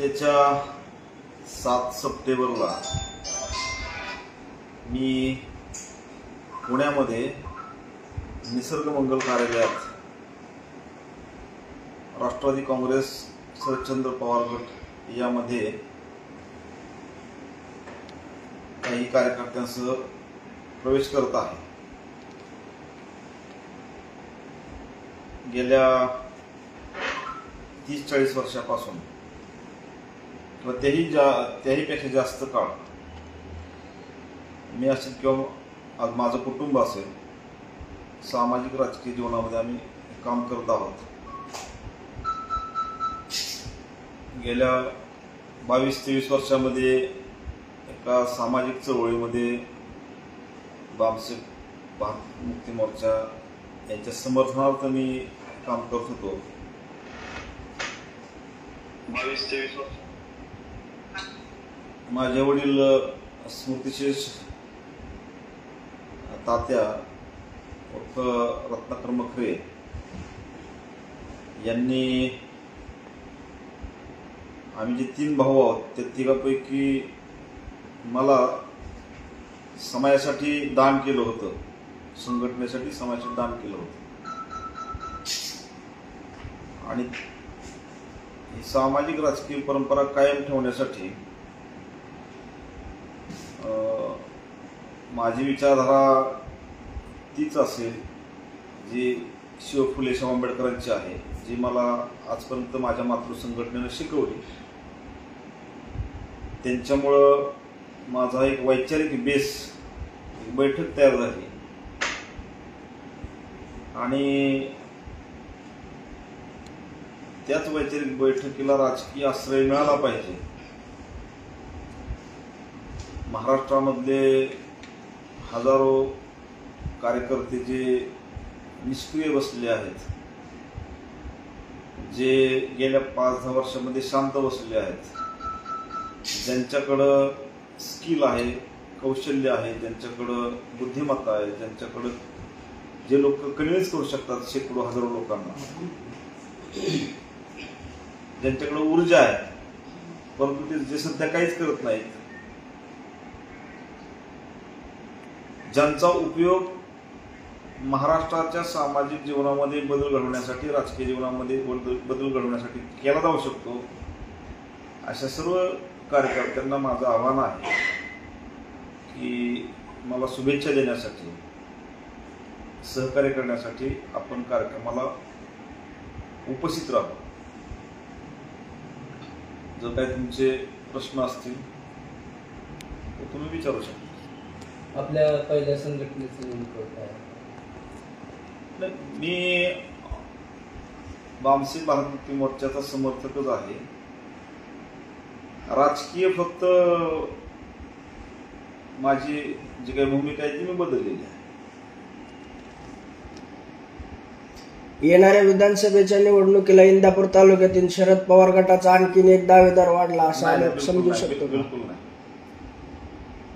त्याच्या 7 सप्टेंबरला मी पुण्यामध्ये निसर्ग मंगल कार्यालयात राष्ट्रवादी काँग्रेस शरदचंद्र पवार गट यामध्ये काही कार्यकर्त्यांसह प्रवेश करत आहे। गेल्या 30-40 वर्षापासून व त्याहीपेक्षा जास्त काळ मी असेल किंवा आज माझं कुटुंब असेल सामाजिक राजकीय जीवनामध्ये आम्ही काम करत आहोत। गेल्या 22-23 वर्षामध्ये एका सामाजिक चळवळीमध्ये बामसेफ भारत मुक्ती मोर्चा यांच्या समर्थनार्थ मी काम करत होतो। 22-23 वर्ष माझे वडील स्मृतिशेष तात्या उर्फ रत्नाकर मखरे यांनी आम्ही जे 3 भाऊ आहोत त्या तिघांपैकी मला समाजासाठी दान केलं होतं, संघटनेसाठी समाजासाठी दान केलं होतं आणि ही सामाजिक राजकीय परंपरा कायम ठेवण्यासाठी माझी विचारधारा तीच असेल जी शिव फुले शाहू आंबेडकरांची आहे, जी मला आजपर्यंत माझ्या मातृसंघटनेनं शिकवली। त्यांच्यामुळं माझा एक वैचारिक बेस बैठक तयार झाली आणि त्याच वैचारिक बैठकीला राजकीय आश्रय मिळाला पाहिजे। महाराष्ट्रामधले हजारो कार्यकर्ते जे निष्क्रिय बसले आहेत, जे गेल्या 5-10 वर्षामध्ये शांत बसले आहेत, ज्यांच्याकडं स्किल आहे, कौशल्य आहे, ज्यांच्याकडं बुद्धिमत्ता आहे, ज्यांच्याकडं जे लोक कन्व्हिन्स करू शकतात शेकडो हजारो लोकांना, ज्यांच्याकडे ऊर्जा आहे परंतु ते जे सध्या काहीच करत नाहीत, ज्यांचा उपयोग महाराष्ट्राच्या सामाजिक जीवनामध्ये बदल घडवण्यासाठी, राजकीय जीवनामध्ये बदल घडवण्यासाठी केला जाऊ शकतो, अशा सर्व कार्यकर्त्यांना माझं आव्हान आहे की मला शुभेच्छा देण्यासाठी, सहकार्य करण्यासाठी आपण कार्यक्रमाला उपस्थित राहू। जर काही तुमचे प्रश्न असतील तर तुम्ही विचारू शकता। आपल्या पहिल्या संघटनेचं नेमकं काय? मी बामसेफ भारत मुक्ती मोर्चाचा समर्थकच आहे। राजकीय फक्त माझी जी काही भूमिका आहे ती मी बदललेली आहे। येणाऱ्या विधानसभेच्या निवडणुकीला इंदापूर तालुक्यातील शरद पवार गटाचा आणखीन एक दावेदार वाढला असं आम्ही समजू शकतो? बिलकुल नाही,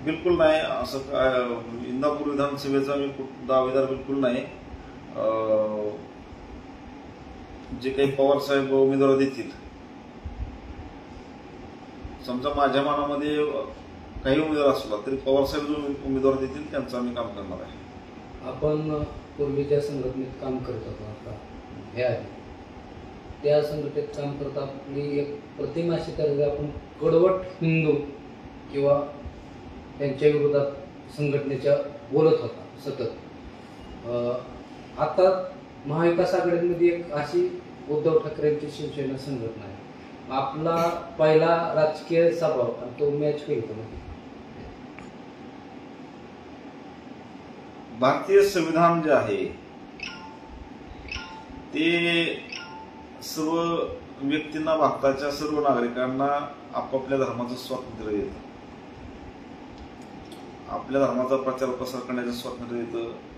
बिलकुल नाही। असं काय इंदापूर विधानसभेचा मी दावेदार बिलकुल नाही। जे काही पवार साहेब उमेदवार देतील, समजा माझ्या मनामध्ये काही उमेदवार असला तरी पवार साहेब जो उमेदवार देतील त्यांचं आम्ही काम करणार आहे। आपण पूर्वी ज्या संघटनेत काम करत होतो आता ह्या त्या संघटनेत काम करता आपली एक प्रतिमा अशी तर आपण कडवट हिंदू किंवा त्यांच्या विरोधात संघटनेच्या बोलत होता सतत। आता महाविकास आघाडीमध्ये एक अशी उद्धव ठाकरेंची शिवसेना संघटना आहे। आपला पहिला राजकीय स्वभाव आणि तो मॅच होईल का? भारतीय संविधान जे आहे ते सर्व व्यक्तींना, भारताच्या सर्व नागरिकांना आपापल्या धर्माचं स्वातंत्र्य देतं, आपल्या धर्माचा प्रचार प्रसार करण्याचं स्वातंत्र्य देतं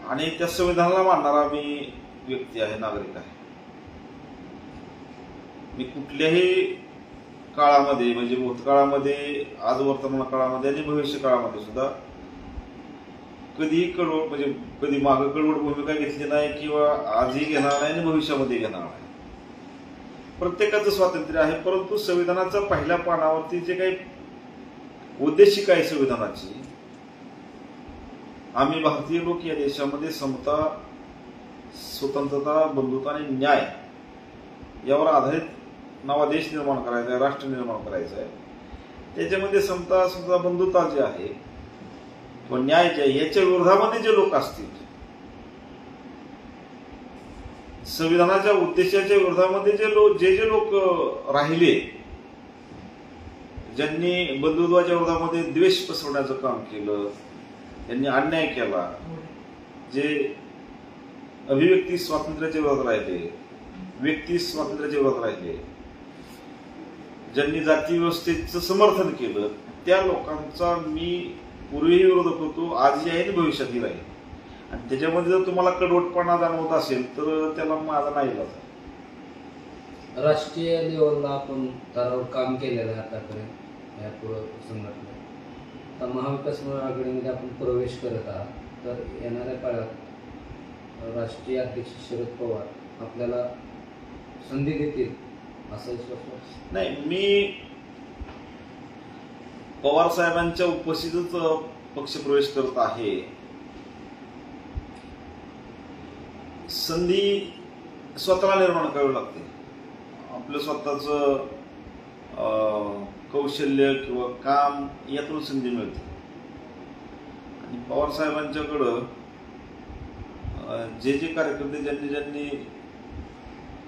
आणि त्या संविधानाला मानणारा मी व्यक्ती आहे, नागरिक आहे। मी कुठल्याही काळामध्ये म्हणजे भूतकाळामध्ये, आज वर्तमान काळामध्ये आणि भविष्य काळामध्ये सुद्धा कधीही कडवट म्हणजे कधी मागे कडवट भूमिका घेतली नाही किंवा आजही घेणार नाही आणि भविष्यामध्ये घेणार नाही। प्रत्येकाचं स्वातंत्र्य आहे, परंतु संविधानाच्या पहिल्या पानावरती जे काही उद्देशिका आहे संविधानाची, आम्ही भारतीय लोक या देशामध्ये समता, स्वतंत्रता, बंधुता आणि न्याय यावर आधारित नवा देश निर्माण करायचा आहे, राष्ट्र निर्माण करायचं आहे. त्याच्यामध्ये समता, स्वतंत्रता, बंधुता जे आहे किंवा न्याय जे आहे याच्या विरोधामध्ये जे लोक असतील, संविधानाच्या उद्देशाच्या विरोधामध्ये जे लोक राहिले, ज्यांनी बंधुत्वाच्या विरोधामध्ये द्वेष पसरवण्याचं काम केलं, ज्यांनी अन्याय केला, जे अभिव्यक्ती स्वातंत्र्याच्या विरोधात राहिले, व्यक्ती स्वातंत्र्याच्या विरोधात राहिले, ज्यांनी जाती व्यवस्थेचं समर्थन केलं, त्या लोकांचा मी पूर्वीही विरोधक होतो, आजही आहे आणि भविष्यातही राहील. आणि त्याच्यामध्ये जर तुम्हाला कडवटपणा जाणवत असेल तर त्याला माझा नाही लागत. राष्ट्रीय लेवलला आपण त्यावर काम केलेलं आहे आतापर्यंत या संघटनेत. आता महाविकास आघाडीमध्ये आपण प्रवेश करत आहात, तर येणाऱ्या काळात राष्ट्रीय अध्यक्ष शरद पवार आपल्याला संधी देतील असा विश्वास नाही. मी पवार साहेबांच्या उपस्थितीतच पक्षप्रवेश करत आहे. संधी स्वतःला निर्माण करावी लागते. आपलं स्वतःचं कौशल्य किंवा काम यातून संधी मिळते. आणि पवार साहेबांच्याकडं जे कार्यकर्ते ज्यांनी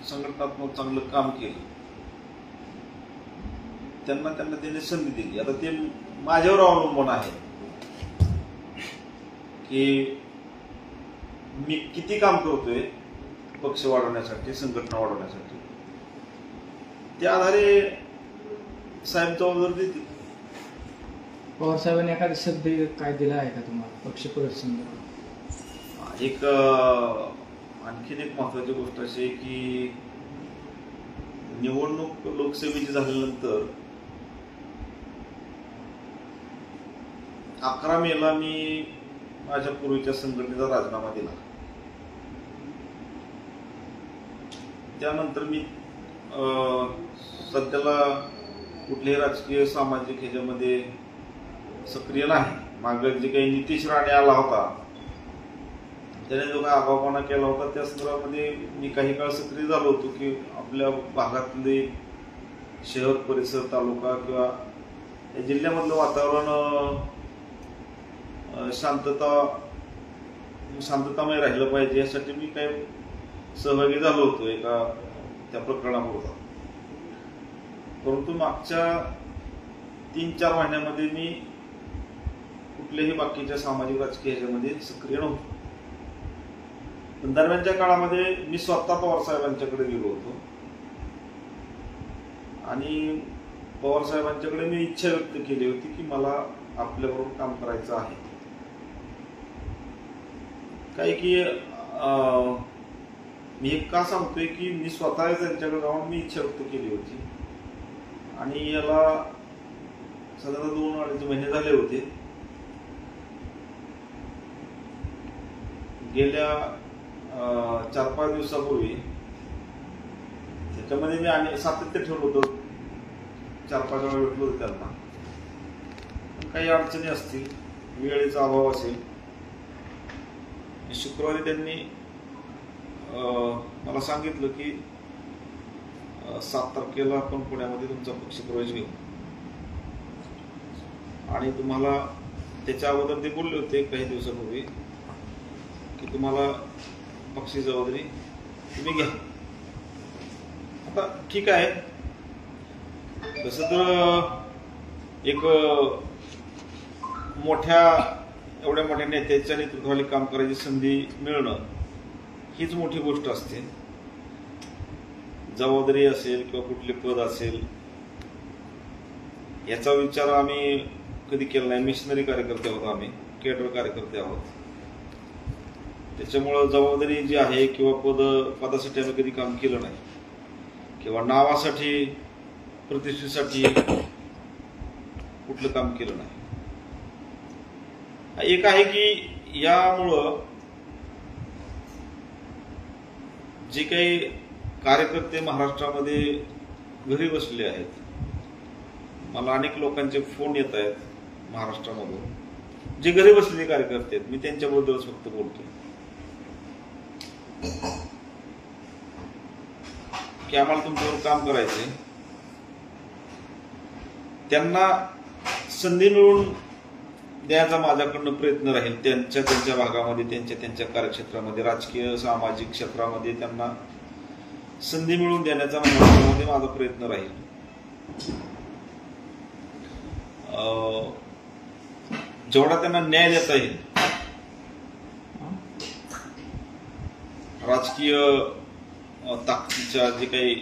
संघटनात्मक चांगलं काम केलं त्यांना त्यांनी संधी दिली. आता ते माझ्यावर अवलंबून आहे की मी किती काम करतोय पक्ष वाढवण्यासाठी, संघटना वाढवण्यासाठी. त्या आधारे साहेब जबाबदारी देतील. पवार साहेबांनी एखादा शब्द काय दिला आहे का तुम्हाला पक्ष प्रवेश संदर्भात? एक आणखीन एक महत्वाची गोष्ट अशी आहे की निवडणूक लोकसेवेची झाल्यानंतर 11 मेला मी माझ्या पूर्वीच्या संघटनेचा राजीनामा दिला. त्यानंतर मी सध्याला कुठल्याही राजकीय सामाजिक ह्याच्यामध्ये सक्रिय नाही. मागे जे काही नितीश राणे आला होता त्याने जो काही आगाऊपणा केला होता त्या संदर्भामध्ये मी काही काळ सक्रिय झालो होतो की आपल्या भागातले शहर, परिसर, तालुका किंवा या जिल्ह्यामधलं वातावरण शांततामय राहिलं पाहिजे यासाठी मी काही सहभागी झालो होतो एका त्या प्रकरणापुरता. परंतु मागच्या 3-4 महिन्यामध्ये मी कुठल्याही बाकीच्या सामाजिक राजकीय ह्याच्यामध्ये सक्रिय नव्हतो. पण दरम्यानच्या काळामध्ये मी स्वतः पवार साहेबांच्याकडे गेलो होतो आणि पवार साहेबांच्याकडे मी इच्छा व्यक्त केली होती की मला आपल्याबरोबर काम करायचं आहे. काय की मी एक का सांगतोय की मी स्वतः त्यांच्याकडे जाऊन मी इच्छा व्यक्त केली होती आणि याला साधारण 2-2.5 महिने झाले होते. गेल्या 4-5 दिवसापूर्वी त्याच्यामध्ये मी सातत्य ठेवलं होतं. 4-5 वेळा भेटलो होतो त्यांना. काही अडचणी असतील, वेळेचा अभाव असेल. शुक्रवारी त्यांनी मला सांगितलं की 7 तारखेला आपण पुण्यामध्ये तुमचा पक्षप्रवेश घेऊ आणि तुम्हाला त्याच्या अगोदर ते बोलले होते काही दिवसापूर्वी की तुम्हाला पक्षी जबाबदारी तुम्ही घ्या. आता ठीक आहे, तसं तर एक एवढ्या मोठ्या नेत्याच्या नेतृत्वाखाली काम करायची संधी मिळणं हीच मोठी गोष्ट असते. जबाबदारी असेल किंवा कुठले पद असेल याचा विचार आम्ही कधी केला नाही. मिशनरी कार्यकर्ते आहोत, आम्ही केडर कार्यकर्ते आहोत. त्याच्यामुळं जबाबदारी जी आहे किंवा पदासाठी आम्ही कधी काम केलं नाही किंवा नावासाठी, प्रतिष्ठेसाठी कुठलं काम केलं नाही. एक आहे की यामुळं जे काही कार्यकर्ते महाराष्ट्रामध्ये घरी बसले आहेत. मला अनेक लोकांचे फोन येत आहेत महाराष्ट्रामधून जे घरी बसलेले कार्यकर्ते आहेत. मी त्यांच्याबद्दलच फक्त बोलतो की आम्हाला तुमच्यावर काम करायचंय. त्यांना संधी मिळवून द्यायचा माझ्याकडनं प्रयत्न राहील. त्यांच्या भागामध्ये, त्यांच्या कार्यक्षेत्रामध्ये, राजकीय सामाजिक क्षेत्रामध्ये त्यांना संधी मिळवून देण्याचा महाराष्ट्रामध्ये माझा प्रयत्न राहील. जेवढा त्यांना न्याय देता येईल, राजकीय ताकदीच्या जे काही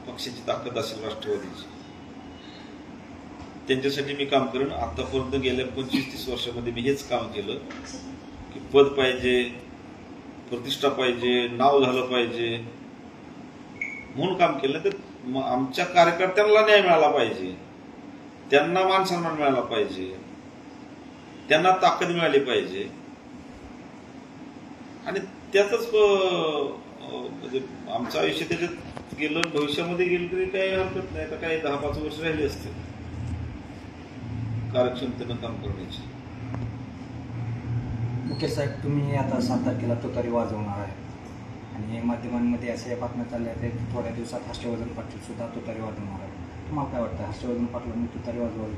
पक्षाची ताकद असेल राष्ट्रवादीची, त्यांच्यासाठी मी काम करेन. आतापर्यंत गेल्या 25-30 वर्षामध्ये मी हेच काम केलं की पद पाहिजे, प्रतिष्ठा पाहिजे, नाव झालं पाहिजे म्हणून काम केलं. तर आमच्या कार्यकर्त्यांना न्याय मिळाला पाहिजे, त्यांना मान सन्मान मिळाला पाहिजे, त्यांना ताकद मिळाली पाहिजे. आणि त्यातच म्हणजे आमचं आयुष्य त्याच्यात गेलं, भविष्यामध्ये गेलं तरी काही हरकत नाही. तर काही 10-5 वर्ष राहिली असतील कार्यक्षमतेनं काम करण्याची. मुकेश साहेब, तुम्ही आता 7 तारखेला तुतारी वाजवणार आहे आणि माध्यमांमध्ये अशा बातम्या चालल्या आहेत की थोड्या दिवसात हर्षवर्धन पाटील सुद्धा तुतारी वाजवणार आहे. तुम्हाला काय वाटतं, हर्षवर्धन पाटलांनी तुतारी वाजवावी?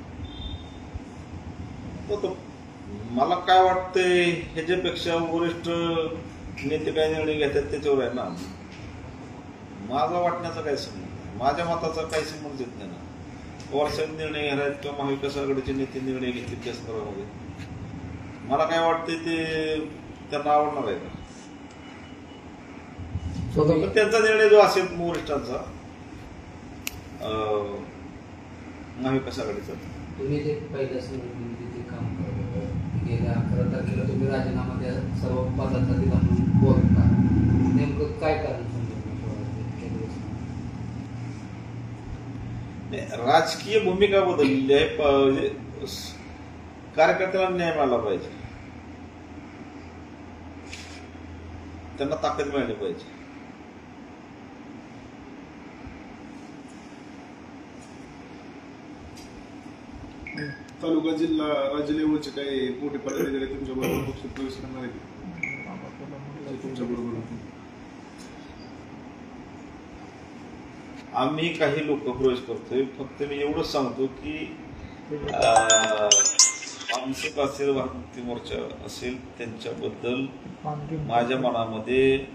मला काय वाटतंय ह्याच्यापेक्षा वरिष्ठ नेते काय निर्णय घेतात त्याच्यावर आहे ना. माझा वाटण्याचा काय संबंध नाही, माझ्या मताचा काही संबंध येत नाही ना. पवारसाहेब निर्णय घेणार किंवा महाविकास आघाडीचे नेते निर्णय घेतले त्या संदर्भामध्ये मला काय वाटतंय ते त्यांना आवडणार आहे का? त्यांचा निर्णय जो असेल वरिष्ठांचा, महाविकास आघाडीचा. तुम्ही जे पहिल्या संघटनेमध्ये काम करत गेल्या 11 तारखेला तुम्ही राजीनामा द्या सर्व पदाचा दिला म्हणून बोलता, नेमकं काय कारण राजकीय भूमिका बदललेली आहे. कार्यकर्त्यांना न्याय मिळाला पाहिजे, त्यांना ताकद मिळाली पाहिजे. तालुका जिल्हा राज्य लेवलचे काही मोठे पदाधिकारी तुमच्या बरोबर पक्ष प्रवेश करणार आहेत तुमच्या बरोबर? आम्ही काही लोक प्रवेश करतोय. फक्त मी एवढंच सांगतो की मानसिक असेल, वाहतूक मोर्चा असेल, त्यांच्याबद्दल माझ्या मनामध्ये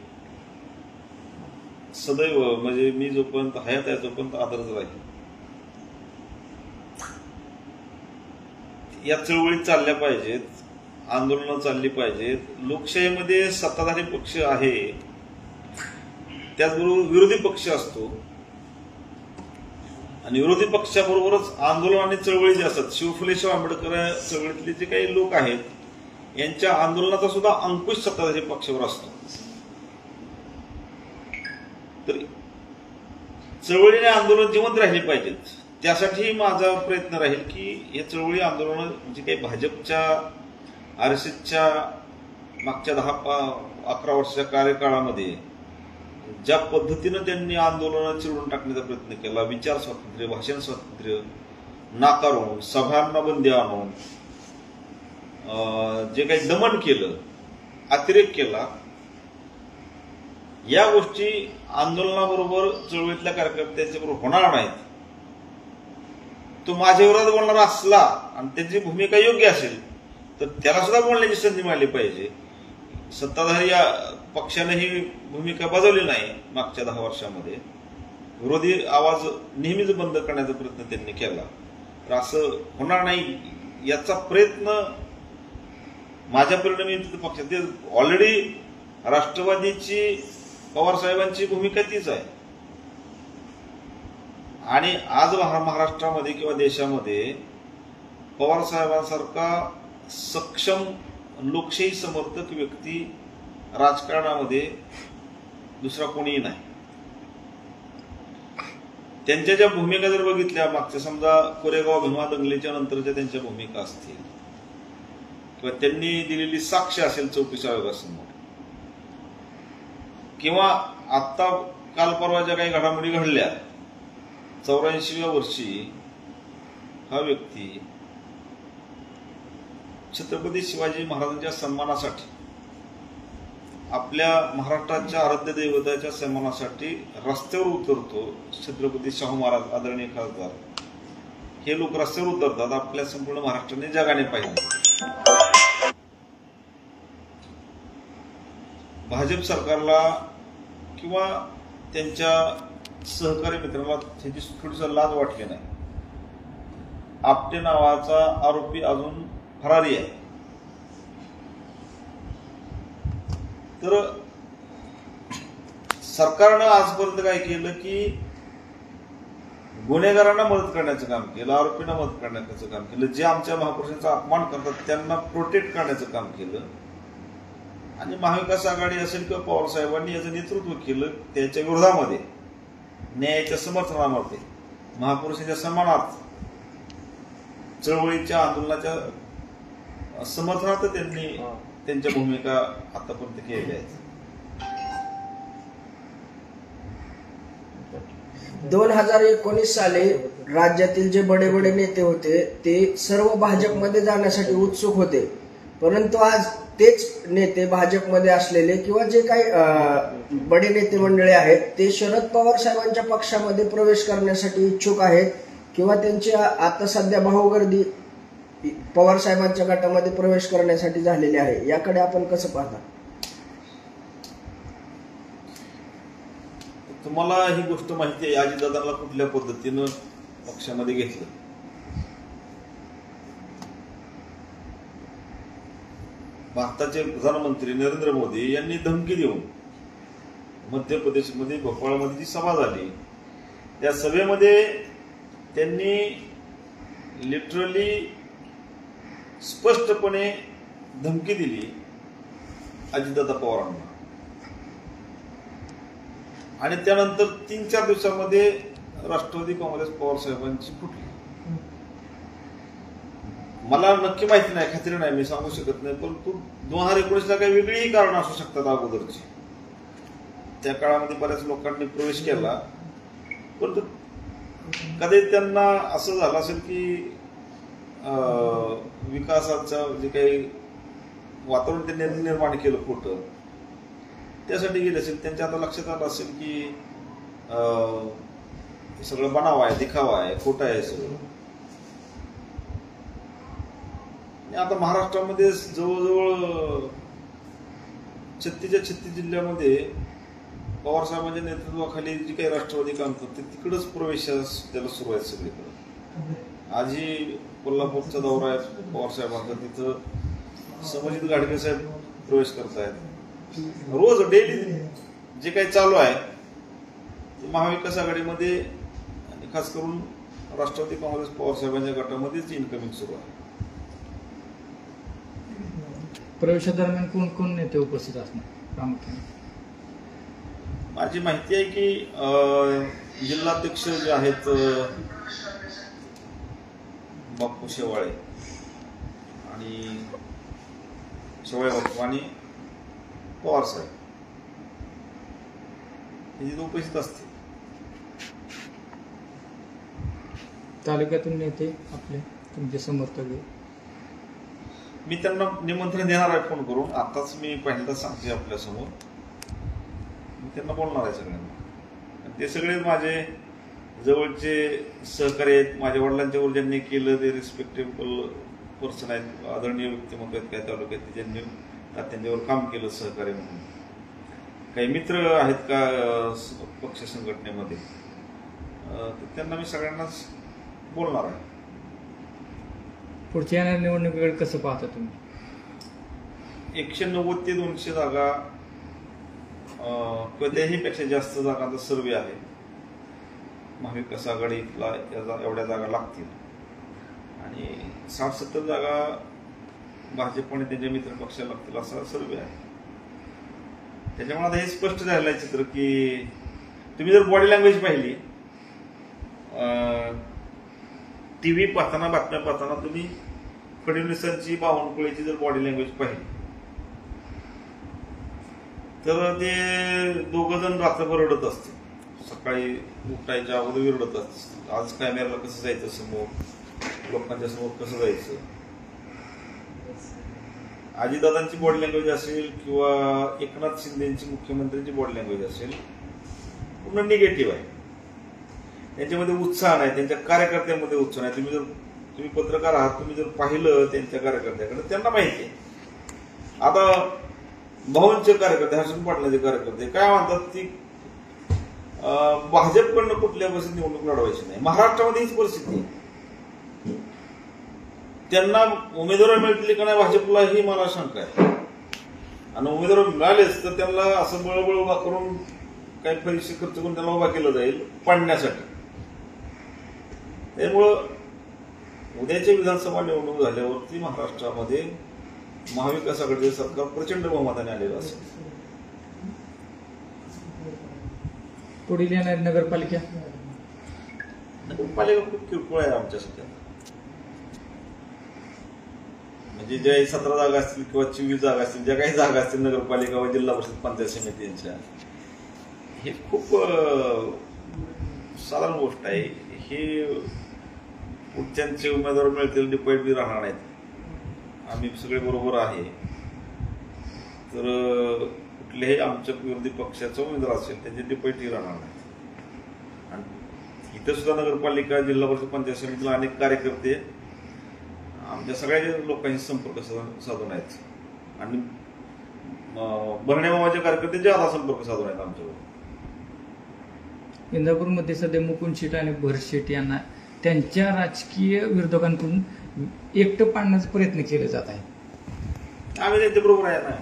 सदैव म्हणजे मी जोपर्यंत हयात आहे तोपर्यंत आदरच राहील. या चळवळी चालल्या पाहिजेत, आंदोलनं चालली पाहिजेत. लोकशाहीमध्ये सत्ताधारी पक्ष आहे, त्याचबरोबर विरोधी पक्ष असतो आणि विरोधी पक्षाबरोबरच आंदोलन आणि चळवळी जे असतात, शिवफुले आंबेडकर चळवळीतले जे काही लोक आहेत यांच्या आंदोलनाचा सुद्धा अंकुश सत्ताधारी पक्षावर असतो. तर चळवळीने आंदोलन जिवंत राहिले पाहिजेत. त्यासाठी माझा प्रयत्न राहील की हे चळवळी आंदोलन जे काही भाजपच्या RSSच्या मागच्या 10-11 वर्षाच्या कार्यकाळामध्ये ज्या पद्धतीनं त्यांनी आंदोलन चिरडून टाकण्याचा प्रयत्न केला, विचार स्वातंत्र्य, भाषण स्वातंत्र्य नाकारून, सभांना बंदी आणून जे काही दमन केलं, अतिरेक केला, या गोष्टी आंदोलनाबरोबर चळवळीतल्या कार्यकर्त्यांच्या बरोबर होणार नाहीत. तो माझ्या विरोधात बोलणारा असला आणि त्याची भूमिका योग्य असेल तर त्याला सुद्धा बोलण्याची संधी मिळाली पाहिजे. सत्ताधारी या पक्षाने ही भूमिका बजावली नाही मागच्या 10 वर्षामध्ये. विरोधी आवाज नेहमीच बंद करण्याचा प्रयत्न त्यांनी केला. तर असं होणार नाही याचा प्रयत्न माझ्या परिणामी पक्षात ऑलरेडी राष्ट्रवादीची, पवार साहेबांची भूमिका तीच आहे. आणि आज महाराष्ट्रामध्ये किंवा देशामध्ये पवार साहेबांसारखा सक्षम लोकशाही समर्थक व्यक्ती राजकारणामध्ये दुसरा कोणीही नाही. त्यांच्या ज्या भूमिका जर बघितल्या मागच्या, समजा कोरेगाव भीमा दंगलीच्या नंतरच्या त्यांच्या भूमिका असतील किंवा त्यांनी दिलेली साक्ष असेल 34 आयोगासमोर, किंवा आता काल परवा ज्या काही घडामोडी घडल्या, 84व्या वर्षी हा व्यक्ती छत्रपती शिवाजी महाराजांच्या सन्मानासाठी, आपल्या महाराष्ट्राच्या आराध्य दैवताच्या सन्मानासाठी रस्त्यावर उतरतो. छत्रपती शाहू महाराज, आदरणीय खासदार, हे लोक रस्त्यावर उतरतात. आपल्या संपूर्ण महाराष्ट्राने जगाने पाहिलं. भाजप सरकारला किंवा त्यांच्या सहकारी मित्रांना त्याची थोडीशी लाज वाटली नाही. आपटे नावाचा आरोपी अजून फरारी आहे. तर सरकारनं आजपर्यंत काय केलं की गुन्हेगारांना मदत करण्याचं काम केलं, आरोपींना मदत करण्याचं काम केलं, जे आमच्या महापुरुषांचा अपमान करतात त्यांना प्रोटेक्ट करण्याचं काम केलं. आणि महाविकास आघाडी असेल किंवा पवार साहेबांनी याचं नेतृत्व केलं त्याच्या विरोधामध्ये, न्यायाच्या समर्थनामध्ये, महापुरुषांच्या सन्मानात, चळवळीच्या आंदोलनाच्या समर्थनात त्यांनी त्यांच्या भूमिका आतापर्यंत केलेल्या आहेत. 2019 साली राज्यातील जे बडे बडे नेते होते ते सर्व भाजपमध्ये जाण्यासाठी उत्सुक होते, परंतु आज तेच नेते भाजपमध्ये असलेले किंवा जे काही बडे नेते मंडळी आहेत ते शरद पवार साहेबांच्या पक्षामध्ये प्रवेश करण्यासाठी इच्छुक आहेत किंवा त्यांची आता सध्या भाऊगर्दी पवार साहेबांच्या गटामध्ये प्रवेश करण्यासाठी झालेली आहे. याकडे आपण कसं पाहता? तुम्हाला ही गोष्ट माहिती आहे, अजितदादांना कुठल्या पद्धतीनं पक्षामध्ये घेतलं. भारताचे प्रधानमंत्री नरेंद्र मोदी यांनी धमकी देऊन मध्य प्रदेशमध्ये भोपाळमध्ये जी सभा झाली त्या सभेमध्ये त्यांनी लिटरली स्पष्टपणे धमकी दिली अजितदादा पवारांना. आणि त्यानंतर 3-4 दिवसांमध्ये राष्ट्रवादी काँग्रेस पवार साहेबांची फुटली. मला नक्की माहिती नाही, खात्री नाही, मी सांगू शकत नाही, परंतु 2019ला काही वेगळीही कारण असू शकतात अगोदरची. त्या काळामध्ये बऱ्याच लोकांनी प्रवेश केला, परंतु कदाचित त्यांना असं झालं असेल की विकासाचं जे काही वातावरण त्यांनी निर्माण केलं खोटं, त्यासाठी गेले असेल. त्यांच्या आता लक्षात आलं असेल की सगळं बनाव आहे, दिखावा आहे, खोटं आहे सगळं. आता महाराष्ट्रामध्ये जवळजवळ 36 जिल्ह्यामध्ये पवार साहेबांच्या नेतृत्वाखाली जी काही राष्ट्रवादी काम करते तिकडंच प्रवेश त्याला सुरू आहे सगळीकडे. आजही कोल्हापूरचा दौरा आहे पवार साहेबांचा, तिथं समजित गाडगे साहेब प्रवेश करतायत. रोज डेली जे काही चालू आहे महाविकास आघाडीमध्ये आणि खास करून राष्ट्रवादी काँग्रेस पवार साहेबांच्या गटामध्येच इन्कमिंग सुरू आहे. प्रवेशादरम्यान कोण कोण नेते उपस्थित असणार प्रामुख्याने? माझी माहिती आहे की जिल्हाध्यक्ष जे आहेत बापू शेवाळे आणि शेवाळे बापू आणि पवार साहेब हे तिथे उपस्थित असतील. तालुक्यातून नेते आपले तुमचे समर्थक मी त्यांना निमंत्रण देणार आहे फोन करून. आताच मी पहिल्यांदा सांगते आपल्यासमोर, मी त्यांना बोलणार आहे सगळ्यांना. ते सगळे माझे जवळचे सहकारी आहेत. माझ्या वडिलांच्यावर ज्यांनी केलं ते रिस्पेक्टेबल पर्सन आहेत, आदरणीय व्यक्तिमत्व आहेत काही तालुक्यात, ज्यांनी त्यांच्यावर काम केलं सहकारी म्हणून. काही मित्र आहेत का पक्ष संघटनेमध्ये, त्यांना मी सगळ्यांनाच बोलणार आहे. पुढच्या येणाऱ्या निवडणुकीकडे कसं पाहता तुम्ही? 190 ते 200 जागा किंवा त्याहीपेक्षा जास्त जागांचा सर्वे आहे. महाविकास आघाडीला एवढ्या जागा लागतील आणि 60-70 जागा भाजप आणि त्यांच्या मित्र पक्षाला लागतील असा सर्वे आहे. त्याच्यामुळे आता हे स्पष्ट झालेलं आहे चित्र की तुम्ही जर बॉडी लँग्वेज पाहिली, टीव्ही पाहताना, बातम्या पाहताना तुम्ही फडणवीसांची, बावनकुळेची जर बॉडी लँग्वेज पाहिली तर ते दोघं जण रात्रभर रडत असतील. सकाळी उठायच्या अगोदर विरडत असतात, आज कॅमेऱ्याला कसं जायचं समोर, लोकांच्या समोर कसं जायचं. अजितदादांची बॉडी लँग्वेज असेल किंवा एकनाथ शिंदेची मुख्यमंत्र्यांची बॉडी लँग्वेज असेल पूर्ण निगेटिव्ह आहे. त्यांच्यामध्ये उत्साह नाही, त्यांच्या कार्यकर्त्यांमध्ये उत्साह नाही. तुम्ही पत्रकार आहात, तुम्ही जर पाहिलं त्यांच्या कार्यकर्त्याकडे त्यांना माहिती आहे. आता भाऊंचे कार्यकर्ते, हर्षद पाटलांचे कार्यकर्ते काय म्हणतात की भाजपकडनं कुठल्या परिस्थितीत निवडणूक लढवायची नाही. महाराष्ट्रामध्ये हीच परिस्थिती आहे. त्यांना उमेदवार मिळतील का नाही भाजपला ही मला शंका आहे. आणि उमेदवार मिळालेच तर त्यांना असं बळबळ उभा करून काही पैसे खर्च करून त्यांना उभा केलं जाईल पाडण्यासाठी. त्यामुळं उद्याच्या विधानसभा निवडणूक झाल्यावरती महाराष्ट्रामध्ये महाविकास आघाडीचे सरकार प्रचंड बहुमताने आलेलं असेल. पुढील येणारी नगरपालिका खूप किरकोळ आहे आमच्यासाठी. म्हणजे ज्या 17 जागा असतील किंवा 24 जागा असतील, ज्या काही जागा असतील नगरपालिका व जिल्हा परिषद पंचायत समितींच्या, हे खूप साधारण गोष्ट आहे. हे पुढच्यांचे उमेदवार मिळतील, डिपेंड बी राहणार नाहीत. आम्ही सगळे बरोबर आहे. तर कुठल्याही आमच्या विरोधी पक्षाचा उमेदवार असेल त्याचे डिपेंडही राहणार नाही. आणि इथं सुद्धा नगरपालिका, जिल्हा परिषद पंचायत समितीला अनेक कार्यकर्ते आमच्या सगळ्या लोकांशी संपर्क साधून आहेत. आणि भरण्या मामाचे कार्यकर्ते ज्यादा संपर्क साधून आहेत आमच्याबरोबर. इंदापूरमध्ये सध्या मुकुंद शेट आणि भरत शेट यांना त्यांच्या राजकीय विरोधकांकडून एकटं पाडण्याचा प्रयत्न केले जात आहे. आम्ही त्यांच्या बरोबर आहे ना.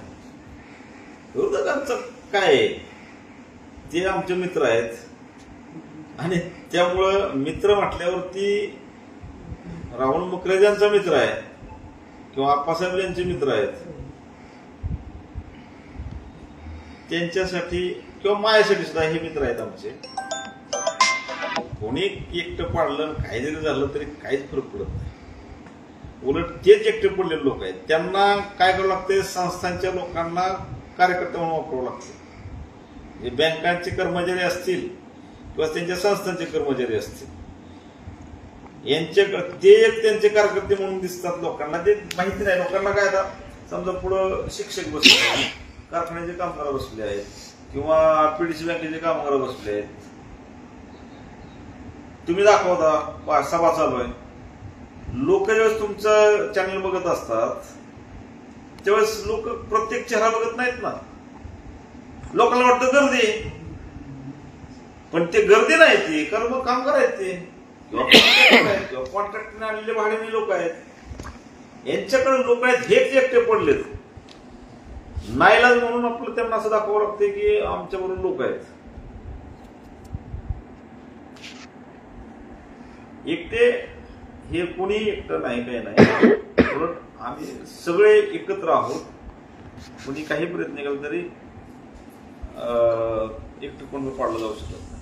विरोधकांचं काय, ते आमचे मित्र आहेत. आणि त्यामुळं मित्र म्हटल्यावरती राहुल मुखर्जींचा मित्र आहे किंवा आप्पासाहेब यांचे मित्र आहेत, त्यांच्यासाठी किंवा माझ्यासाठी सुद्धा हे मित्र आहेत आमचे. कोणी एकटं पाडलं, काही जरी झालं तरी काहीच फरक पडत नाही. उलट तेच एकटे पडलेले लोक आहेत, त्यांना काय करावं लागते, संस्थांच्या लोकांना कार्यकर्ते म्हणून वापरावं लागते. बँकांचे कर्मचारी असतील किंवा त्यांच्या संस्थांचे कर्मचारी असतील, यांच्याकडे ते एक त्यांचे कार्यकर्ते म्हणून दिसतात लोकांना. ते माहिती नाही लोकांना. काय आता समजा पुढं शिक्षक बसले आहेत, कारखान्याचे कामगार बसले आहेत किंवा पीडीसी बँकेचे कामगार बसले आहेत. तुम्ही दाखवता सभा चालू आहे, लोक ज्यावेळेस तुमचं चॅनल बघत असतात त्यावेळेस लोक प्रत्येक चेहरा बघत नाहीत ना. लोकांना वाटतं गर्दी, पण ते गर्दी नाही, ती कारण मग कामगार आहेत ते किंवा कॉन्ट्रॅक्टने आणलेले भाड्याने लोक आहेत. यांच्याकडे लोक आहेत, हेच एकटे पडलेत. नाईलाज म्हणून आपलं त्यांना असं दाखवावं लागते की आमच्याबरोबर लोक आहेत. एकटे हे कोणी एकटं नाही, काही नाही. उलट आम्ही सगळे एकत्र आहोत. कोणी काही प्रयत्न केला तरी एकटं कोण पाडलं जाऊ शकत नाही.